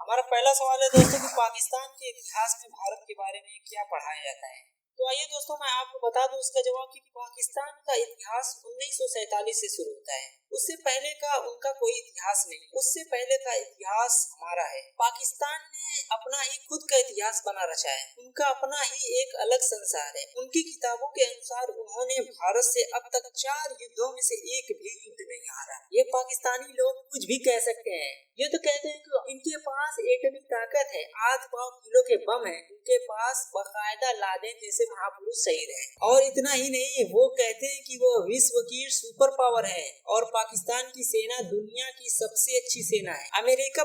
हमारा पहला सवाल है दोस्तों कि पाकिस्तान के इतिहास में भारत के बारे में क्या पढ़ाया जाता है। तो आइए दोस्तों मैं आपको बता दूं इसका जवाब कि पाकिस्तान का इतिहास 1947 से शुरू होता है। उससे पहले का उनका कोई इतिहास नहीं, उससे पहले का इतिहास हमारा है। पाकिस्तान ने अपना ही खुद का इतिहास बना रचा है, उनका अपना ही एक अलग संसार है। उनकी किताबों के अनुसार उन्होंने भारत से अब तक 4 युद्धों में से एक भी युद्ध नहीं हारा। ये पाकिस्तानी लोग कुछ भी कह सकते हैं, ये तो कहते हैं कि इनके पास एटमी ताकत है, 8 पाव किलो के बम है, इनके पास बाकायदा लादेन जैसे महापुरुष शहीद हैं। और इतना ही नहीं, वो कहते हैं कि वो विश्व की सुपर पावर है और पाकिस्तान की सेना दुनिया की सबसे अच्छी सेना है। अमेरिका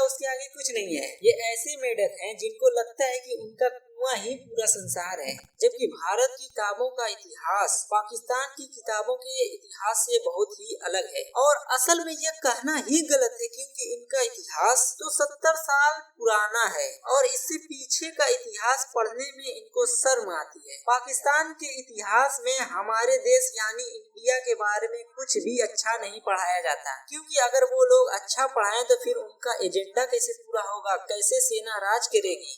उसके आगे कुछ नहीं है। ये ऐसे मेढक हैं जिनको लगता है कि उनका कुआं ही पूरा संसार है, जबकि भारत की किताबों का इतिहास पाकिस्तान की किताबों के इतिहास से बहुत ही अलग है। और असल में यह कहना ही गलत है, क्योंकि इनका इतिहास तो 70 साल पुराना है और इससे पीछे का इतिहास पढ़ने में इनको शर्म आती है। पाकिस्तान के इतिहास में हमारे देश यानी इंडिया के बारे में कुछ भी अच्छा नहीं पढ़ाया जाता, क्योंकि अगर वो लोग अच्छा पढ़ाएं तो फिर उनका एजेंडा कैसे पूरा होगा, कैसे सेना राज करेगी।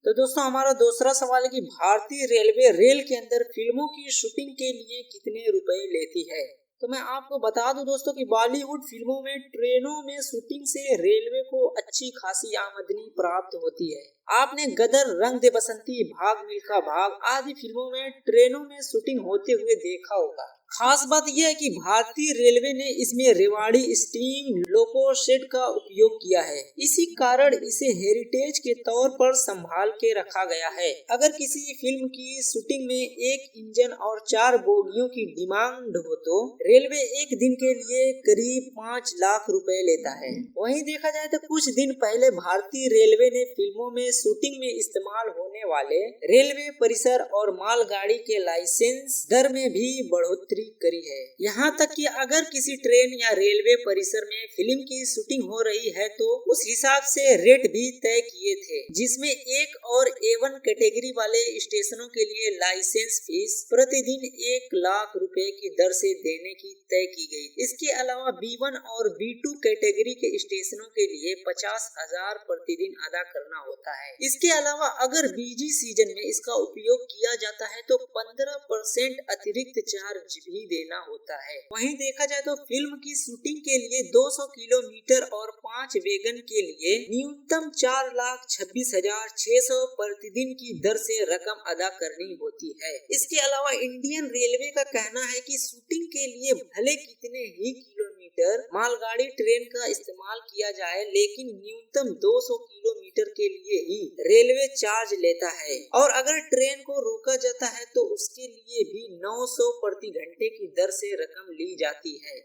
तो दोस्तों हमारा दूसरा सवाल है कि भारतीय रेलवे रेल के अंदर फिल्मों की शूटिंग के लिए कितने रुपए लेती है। तो मैं आपको बता दूं दोस्तों कि बॉलीवुड फिल्मों में ट्रेनों में शूटिंग से रेलवे को अच्छी खासी आमदनी प्राप्त होती है। आपने गदर, रंग दे बसंती, भाग मिल्खा भाग आदि फिल्मों में ट्रेनों में शूटिंग होते हुए देखा होगा। खास बात यह है कि भारतीय रेलवे ने इसमें रेवाड़ी स्टीम लोको सेट का उपयोग किया है, इसी कारण इसे हेरिटेज के तौर पर संभाल के रखा गया है। अगर किसी फिल्म की शूटिंग में 1 इंजन और 4 बोगियों की डिमांड हो तो रेलवे एक दिन के लिए करीब 5 लाख रुपए लेता है। वहीं देखा जाए तो कुछ दिन पहले भारतीय रेलवे ने फिल्मों में शूटिंग में इस्तेमाल होने वाले रेलवे परिसर और मालगाड़ी के लाइसेंस दर में भी बढ़ोतरी करी है। यहाँ तक कि अगर किसी ट्रेन या रेलवे परिसर में फिल्म की शूटिंग हो रही है तो उस हिसाब से रेट भी तय किए थे, जिसमें 1 और A1 कैटेगरी वाले स्टेशनों के लिए लाइसेंस फीस प्रतिदिन 1 लाख रुपए की दर से देने की तय की गई। इसके अलावा B1 और B2 कैटेगरी के स्टेशनों के लिए 50,000 प्रतिदिन अदा करना होता है। इसके अलावा अगर बिजी सीजन में इसका उपयोग किया जाता है तो 15% अतिरिक्त चार्ज भी देना होता है। वहीं देखा जाए तो फिल्म की शूटिंग के लिए 200 किलोमीटर और 5 वैगन के लिए न्यूनतम 4,26,600 प्रतिदिन की दर से रकम अदा करनी होती है। इसके अलावा इंडियन रेलवे का कहना है कि शूटिंग के लिए भले कितने ही किलोमीटर मालगाड़ी ट्रेन का इस्तेमाल किया जाए, लेकिन न्यूनतम 200 किलोमीटर के लिए ही रेलवे चार्ज लेता है और अगर ट्रेन को रोका जाता है तो उसके लिए भी 900 प्रति घंटे की दर से रकम ली जाती है।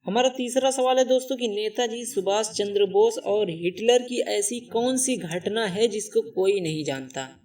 हमारा तीसरा सवाल है दोस्तों कि नेताजी सुभाष चंद्र बोस और हिटलर की ऐसी कौन सी घटना है जिसको कोई नहीं जानता।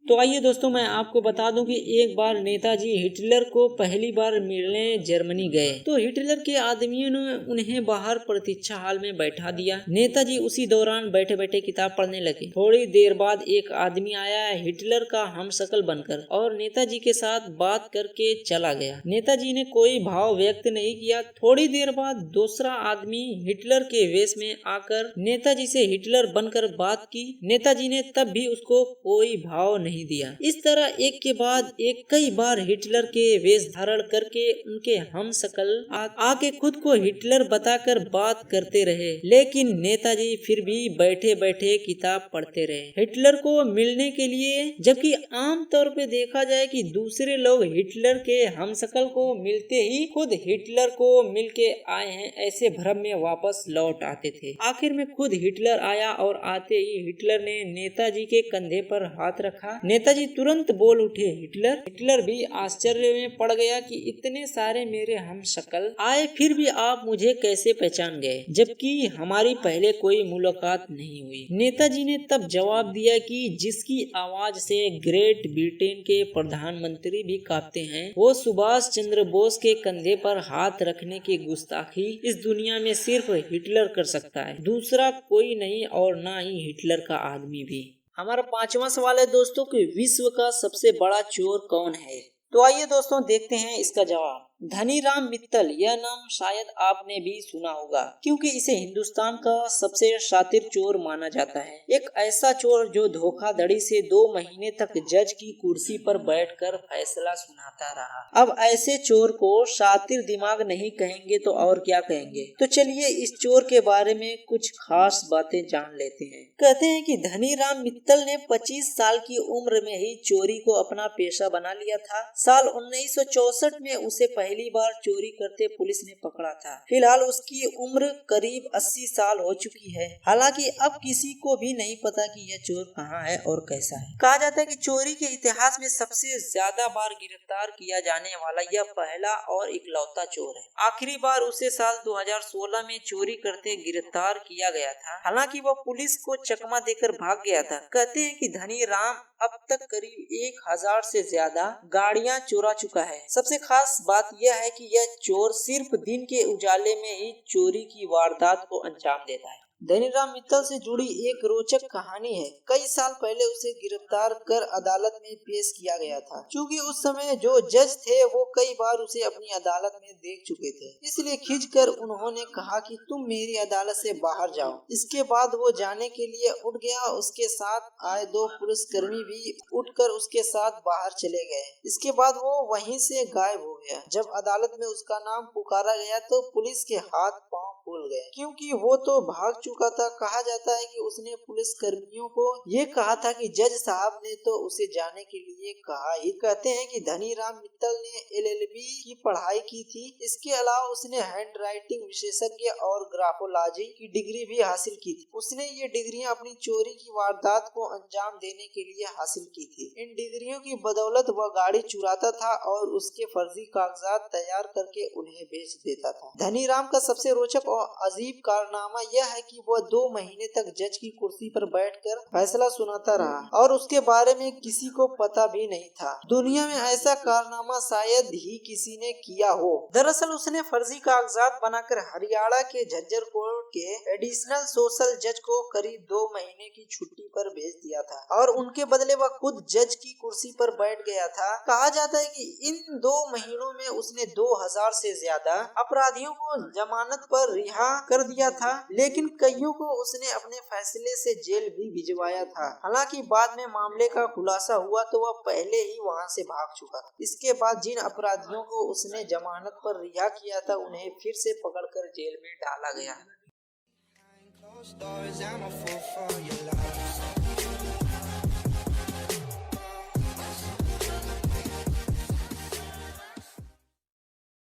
तो आइए दोस्तों मैं आपको बता दूं कि एक बार नेताजी हिटलर को पहली बार मिलने जर्मनी गए तो हिटलर के आदमियों ने उन्हें बाहर प्रतीक्षा हाल में बैठा दिया। नेताजी उसी दौरान बैठे बैठे किताब पढ़ने लगे। थोड़ी देर बाद एक आदमी आया हिटलर का हमशक्ल बनकर और नेताजी के साथ बात करके चला गया। नेताजी ने कोई भाव व्यक्त नहीं किया। थोड़ी देर बाद दूसरा आदमी हिटलर के वेश में आकर नेताजी से हिटलर बनकर बात की। नेताजी ने तब भी उसको कोई भाव नहीं दिया। इस तरह एक के बाद एक कई बार हिटलर के वेश धारण करके उनके हमशक्ल आके खुद को हिटलर बताकर बात करते रहे, लेकिन नेताजी फिर भी बैठे बैठे किताब पढ़ते रहे हिटलर को मिलने के लिए। जबकि आम तौर पे देखा जाए कि दूसरे लोग हिटलर के हमशक्ल को मिलते ही खुद हिटलर को मिलके आए हैं ऐसे भ्रम में वापस लौट आते थे। आखिर में खुद हिटलर आया और आते ही हिटलर ने नेताजी के कंधे पर हाथ रखा। नेताजी तुरंत बोल उठे हिटलर। हिटलर भी आश्चर्य में पड़ गया कि इतने सारे मेरे हमशक्ल आए फिर भी आप मुझे कैसे पहचान गए, जबकि हमारी पहले कोई मुलाकात नहीं हुई। नेताजी ने तब जवाब दिया कि जिसकी आवाज से ग्रेट ब्रिटेन के प्रधानमंत्री भी कांपते हैं वो सुभाष चंद्र बोस के कंधे पर हाथ रखने की गुस्ताखी इस दुनिया में सिर्फ हिटलर कर सकता है, दूसरा कोई नहीं और ना ही हिटलर का आदमी भी। हमारा पांचवा सवाल है दोस्तों कि विश्व का सबसे बड़ा चोर कौन है। तो आइए दोस्तों देखते हैं इसका जवाब। धनीराम मित्तल, यह नाम शायद आपने भी सुना होगा क्योंकि इसे हिंदुस्तान का सबसे शातिर चोर माना जाता है। एक ऐसा चोर जो धोखाधड़ी से 2 महीने तक जज की कुर्सी पर बैठकर फैसला सुनाता रहा। अब ऐसे चोर को शातिर दिमाग नहीं कहेंगे तो और क्या कहेंगे। तो चलिए इस चोर के बारे में कुछ खास बातें जान लेते हैं। कहते हैं कि धनीराम मित्तल ने 25 साल की उम्र में ही चोरी को अपना पेशा बना लिया था। साल 1964 में उसे पहली बार चोरी करते पुलिस ने पकड़ा था। फिलहाल उसकी उम्र करीब 80 साल हो चुकी है। हालांकि अब किसी को भी नहीं पता कि यह चोर कहाँ है और कैसा है। कहा जाता है कि चोरी के इतिहास में सबसे ज्यादा बार गिरफ्तार किया जाने वाला यह पहला और इकलौता चोर है। आखिरी बार उसे साल 2016 में चोरी करते गिरफ्तार किया गया था। हालांकि वह पुलिस को चकमा देकर भाग गया था। कहते हैं कि धनीराम अब तक करीब 1000 से ज्यादा गाड़ियां चुरा चुका है। सबसे खास बात यह है कि यह चोर सिर्फ दिन के उजाले में ही चोरी की वारदात को अंजाम देता है। धनीराम मित्तल से जुड़ी एक रोचक कहानी है। कई साल पहले उसे गिरफ्तार कर अदालत में पेश किया गया था। क्योंकि उस समय जो जज थे वो कई बार उसे अपनी अदालत में देख चुके थे, इसलिए खींचकर उन्होंने कहा कि तुम मेरी अदालत से बाहर जाओ। इसके बाद वो जाने के लिए उठ गया। उसके साथ आए 2 पुलिसकर्मी भी उठकर उसके साथ बाहर चले गए। इसके बाद वो वहीं से गायब हो गया। जब अदालत में उसका नाम पुकारा गया तो पुलिस के हाथ पांव फूल गए, क्योंकि वो तो भाग चुका था। कहा जाता है कि उसने पुलिस कर्मियों को ये कहा था कि जज साहब ने तो उसे जाने के लिए कहा ही। कहते हैं कि धनीराम मित्तल ने LLB की पढ़ाई की थी। इसके अलावा उसने हैंड राइटिंग विशेषज्ञ और ग्राफोलॉजी की डिग्री भी हासिल की थी। उसने ये डिग्रियां अपनी चोरी की वारदात को अंजाम देने के लिए हासिल की थी। इन डिग्रियों की बदौलत वह गाड़ी चुराता था और उसके फर्जी कागजात तैयार करके उन्हें बेच देता था। धनीराम का सबसे रोचक और अजीब कारनामा यह है कि वह 2 महीने तक जज की कुर्सी पर बैठकर फैसला सुनाता रहा और उसके बारे में किसी को पता भी नहीं था। दुनिया में ऐसा कारनामा शायद ही किसी ने किया हो। दरअसल उसने फर्जी कागजात बनाकर हरियाणा के झज्जर कोर्ट के एडिशनल सोशल जज को करीब 2 महीने की छुट्टी पर भेज दिया था और उनके बदले वह खुद जज की कुर्सी पर बैठ गया था। कहा जाता है कि इन 2 महीनों में उसने 2000 से ज्यादा अपराधियों को जमानत पर रिहा कर दिया था, लेकिन कईयों को उसने अपने फैसले से जेल भी भिजवाया था। हालांकि बाद में मामले का खुलासा हुआ तो वह पहले ही वहां से भाग चुका था। इसके बाद जिन अपराधियों को उसने जमानत पर रिहा किया था उन्हें फिर से पकड़कर जेल में डाला गया।